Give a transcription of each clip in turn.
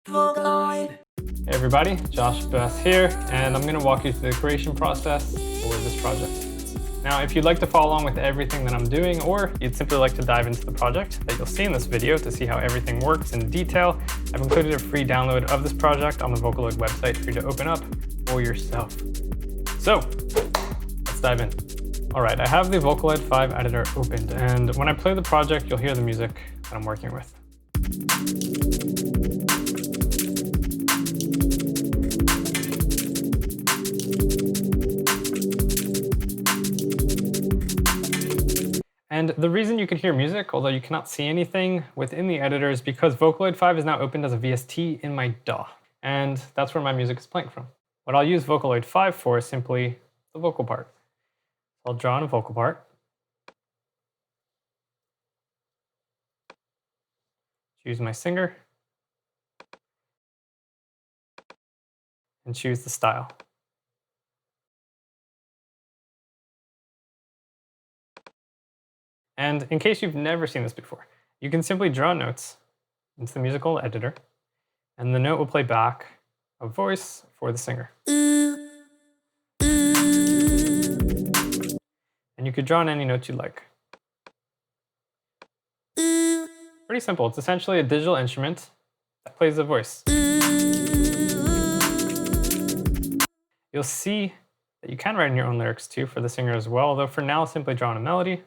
VOCALOID. Hey everybody, Josh Bess here, and I'm going to walk you through the creation process for this project. Now, if you'd like to follow along with everything that I'm doing, or you'd simply like to dive into the project that you'll see in this video to see how everything works in detail, I've included a free download of this project on the VOCALOID website for you to open up for yourself. So, let's dive in. All right, I have the VOCALOID5 editor opened, and when I play the project, you'll hear the music that I'm working with. And the reason you can hear music, although you cannot see anything within the editor, is because VOCALOID5 is now opened as a VST in my DAW. And that's where my music is playing from. What I'll use VOCALOID5 for is simply the vocal part. I'll draw in a vocal part. Choose my singer. And choose the style. And in case you've never seen this before, you can simply draw notes into the musical editor, and the note will play back a voice for the singer. And you could draw in any note you like. Pretty simple. It's essentially a digital instrument that plays a voice. You'll see that you can write in your own lyrics too for the singer as well, although for now, I'll simply draw in a melody.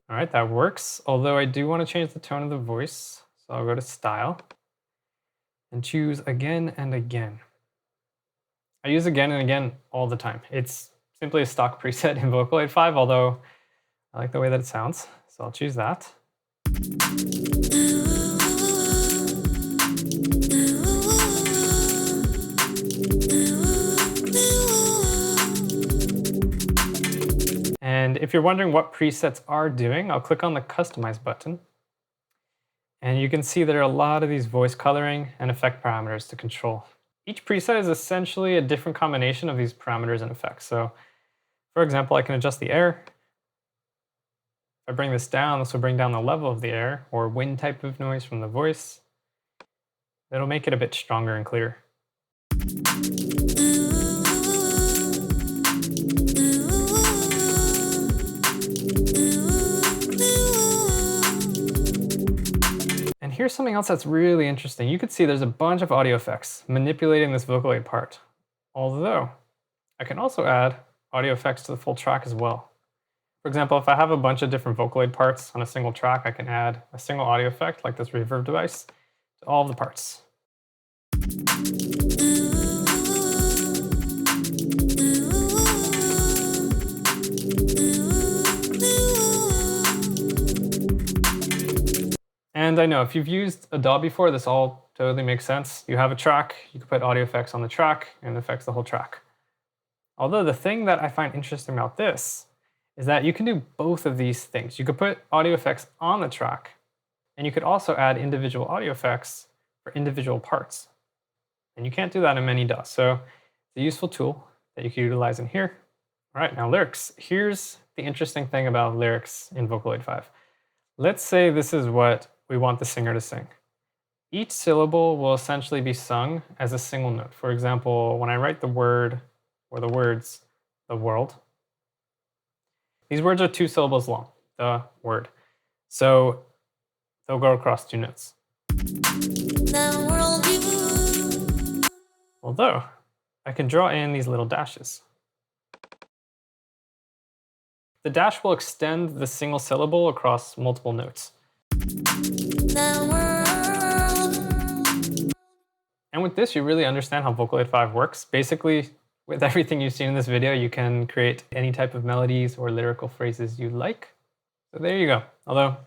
All right, that works, although I do want to change the tone of the voice. So I'll go to Style and choose Again and Again. I use Again and Again all the time. It's simply a stock preset in VOCALOID5, although I like the way that it sounds, so I'll choose that. And if you're wondering what presets are doing, I'll click on the Customize button. And you can see there are a lot of these voice coloring and effect parameters to control. Each preset is essentially a different combination of these parameters and effects. So, for example, I can adjust the air. If I bring this down, this will bring down the level of the air or wind type of noise from the voice. It'll make it a bit stronger and clearer. And here's something else that's really interesting. You can see there's a bunch of audio effects manipulating this VOCALOID part. Although, I can also add audio effects to the full track as well. For example, if I have a bunch of different VOCALOID parts on a single track, I can add a single audio effect, like this Reverb device, to all of the parts. And I know if you've used a DAW before, this all totally makes sense. You have a track, you can put audio effects on the track, and it affects the whole track. Although the thing that I find interesting about this is that you can do both of these things. You could put audio effects on the track, and you could also add individual audio effects for individual parts. And you can't do that in many DAWs, so it's a useful tool that you can utilize in here. All right, now lyrics. Here's the interesting thing about lyrics in VOCALOID5. Let's say this is what we want the singer to sing. Each syllable will essentially be sung as a single note. For example, when I write the word or the words, the world, these words are 2 syllables long, the word. So they'll go across 2 notes. Although, I can draw in these little dashes. The dash will extend the single syllable across multiple notes. And with this, you really understand how VOCALOID5 works. Basically, with everything you've seen in this video, you can create any type of melodies or lyrical phrases you like. So there you go. Although,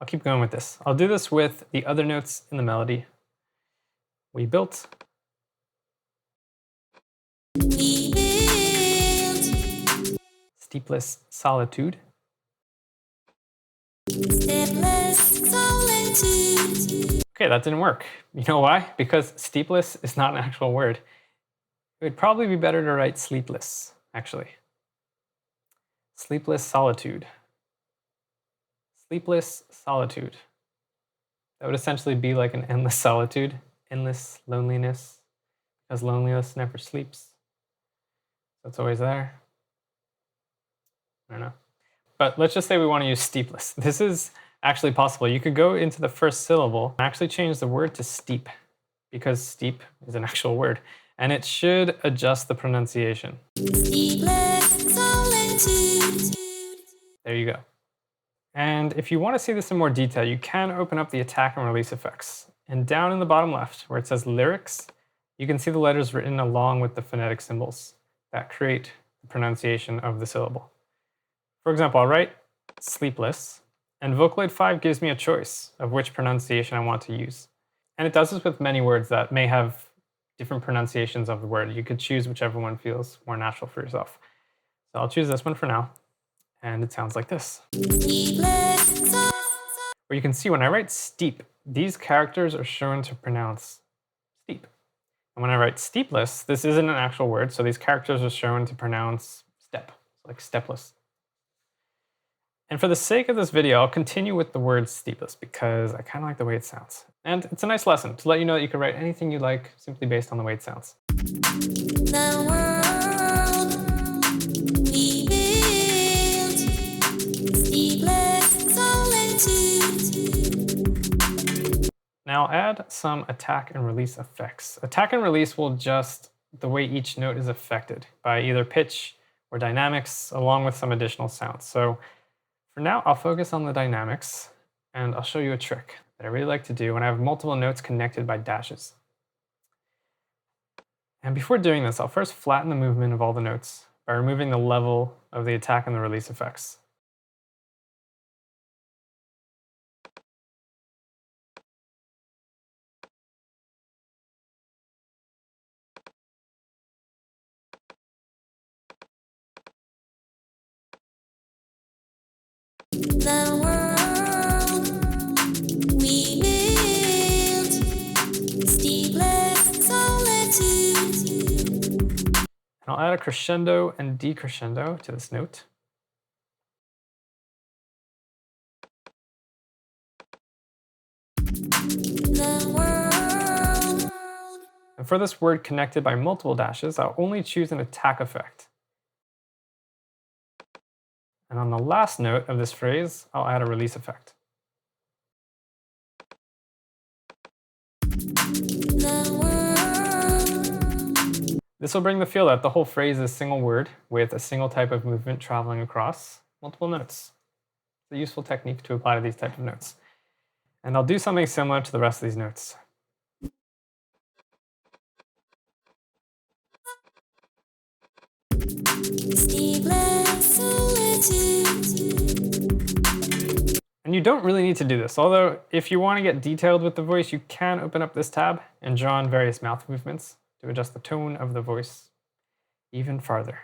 I'll keep going with this. I'll do this with the other notes in the melody. We built. Steepless solitude. Okay, that didn't work. You know why? Because steepless is not an actual word. It would probably be better to write sleepless, actually. Sleepless solitude. Sleepless solitude. That would essentially be like an endless solitude, endless loneliness, because loneliness never sleeps. So it's always there. I don't know. But let's just say we want to use steepless. This is actually possible. You could go into the first syllable and actually change the word to steep, because steep is an actual word. And it should adjust the pronunciation. Steepless solitude. There you go. And if you want to see this in more detail, you can open up the attack and release effects. And down in the bottom left, where it says lyrics, you can see the letters written along with the phonetic symbols that create the pronunciation of the syllable. For example, I'll write sleepless, and VOCALOID5 gives me a choice of which pronunciation I want to use. And it does this with many words that may have different pronunciations of the word. You could choose whichever one feels more natural for yourself. So I'll choose this one for now. And it sounds like this. Where you can see when I write steep, these characters are shown to pronounce steep. And when I write steepless, this isn't an actual word, so these characters are shown to pronounce step, like stepless. And for the sake of this video, I'll continue with the word steepless because I kind of like the way it sounds. And it's a nice lesson to let you know that you can write anything you like simply based on the way it sounds. Now I'll add some attack and release effects. Attack and release will adjust the way each note is affected by either pitch or dynamics, along with some additional sounds. So for now, I'll focus on the dynamics, and I'll show you a trick that I really like to do when I have multiple notes connected by dashes. And before doing this, I'll first flatten the movement of all the notes by removing the level of the attack and the release effects. The world we built, steepless solitude. And I'll add a crescendo and decrescendo to this note. The world. And for this word connected by multiple dashes, I'll only choose an attack effect. And on the last note of this phrase, I'll add a release effect. This will bring the feel that the whole phrase is a single word with a single type of movement traveling across multiple notes. It's a useful technique to apply to these types of notes. And I'll do something similar to the rest of these notes. And you don't really need to do this, although if you want to get detailed with the voice, you can open up this tab and draw on various mouth movements to adjust the tone of the voice even farther.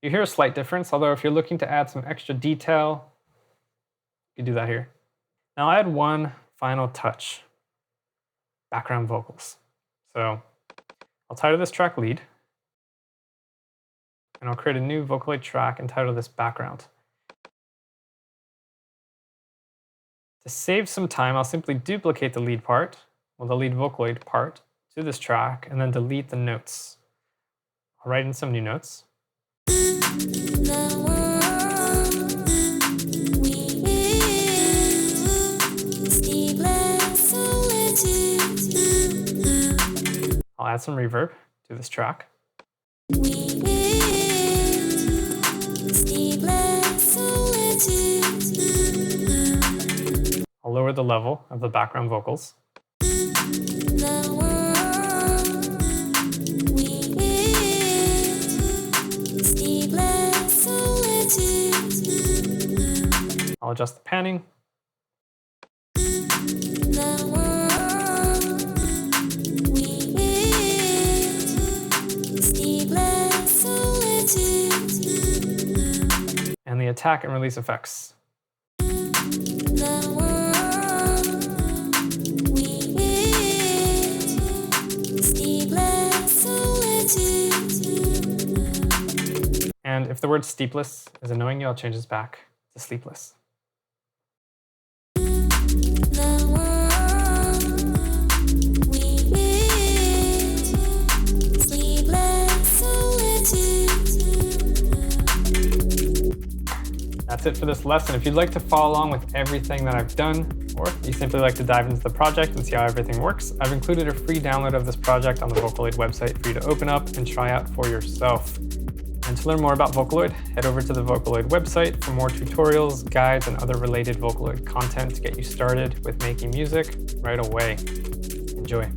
You hear a slight difference, although if you're looking to add some extra detail, you can do that here. Now I'll add one final touch. Background vocals. So I'll title this track lead, and I'll create a new Vocaloid track and title this background. To save some time, I'll simply duplicate the lead part, or the lead Vocaloid part, to this track, and then delete the notes. I'll write in some new notes. I'll add some reverb to this track. I'll lower the level of the background vocals. I'll adjust the panning. the attack and release effects. And if the word steepless is annoying you, I'll change this back to sleepless. That's it for this lesson. If you'd like to follow along with everything that I've done, or you simply like to dive into the project and see how everything works, I've included a free download of this project on the Vocaloid website for you to open up and try out for yourself. And to learn more about Vocaloid, head over to the Vocaloid website for more tutorials, guides, and other related Vocaloid content to get you started with making music right away. Enjoy.